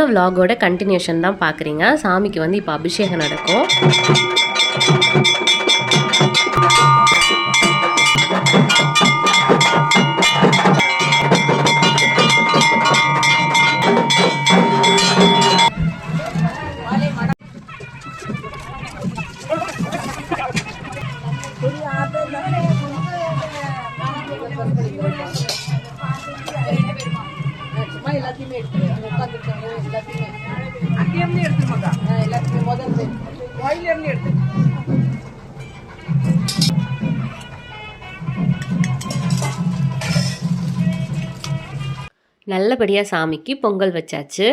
போன விலாகோட கண்டினியூஷன் தான் பார்க்குறீங்க. சாமிக்கு வந்து இப்போ அபிஷேகம் நடக்கும். நல்லபடியாக சாமிக்கு பொங்கல் வச்சாச்சு.